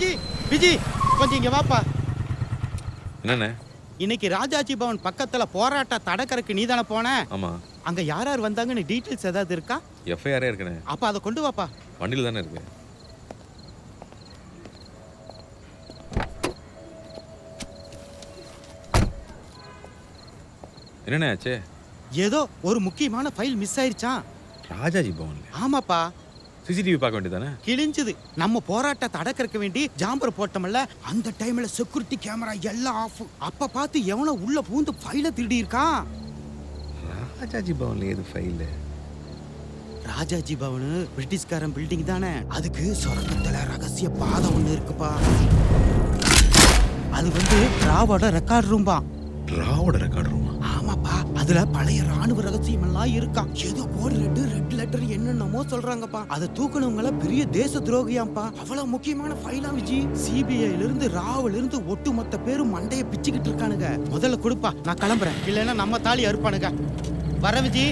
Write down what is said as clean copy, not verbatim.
விஜி விஜி கொஞ்சம் இங்க வாப்பா. என்னண்ணே? இன்னைக்கு ராஜாஜி பவன் பக்கத்துல போராட்ட தடக்கறக்கு நீ தானே போன? ஆமா. அங்க யார் யார் வந்தாங்கன்னு டீடைல்ஸ் ஏதாவது இருக்கா? எஃப்ஐஆரே இருக்குண்ணே. அப்ப அதை கொண்டு வாப்பா. வண்டியில் தானே இருக்கு. என்னண்ணே ஆச்சு? ஏதோ ஒரு முக்கியமான ஃபைல் மிஸ் ஆயிருச்சான். ராஜாஜி பவன்ல? ஆமாப்பா. சிசிடிவி பார்க்க வேண்டியதானே? கிழிஞ்சது. நம்ம போராட்ட தடக்கறக்க வேண்டி ஜாம்பர் போட்டோம்ல, அந்த டைம்ல செக்யூரிட்டி கேமரா எல்லாம் ஆஃப். அப்ப பார்த்து எவனோ உள்ள பூந்து ஃபைலை திருடி இருக்கான். ராஜாஜி பவன்ல ஏது ஃபைல்? ராஜாஜி பவன் பிரிட்டிஷ்காரன் பில்டிங் தானே, அதுக்கு சொர்க்கத்துல ரகசிய பாதை ஒண்ணு இருக்குப்பா. அது ராவோட ரெக்கார்ட் ரூம்பா. ராவோட ரெக்கார்ட் ரூமா? ஆமாப்பா. அதுல பழைய ராணுவ ரகசியம் எல்லாம் இருக்கா. ஏதோ கோட் ரெட் லெட்டர் என்னென்னமோ சொல்றாங்கப்பா. அதை தூக்குனவங்கள பெரிய தேச துரோகியாம்பா. அவ்வளவு முக்கியமான ஃபைலா விஜி. சிபிஐல இருந்து ராவுல இருந்து ஒட்டுமொத்த பேரும் மண்டைய பிச்சுக்கிட்டு இருக்கானுங்க. முதல்ல கொடுப்பா, நான் கிளம்புறேன். இல்லைன்னா நம்ம தாலி அறுப்பானுங்க. வர விஜி.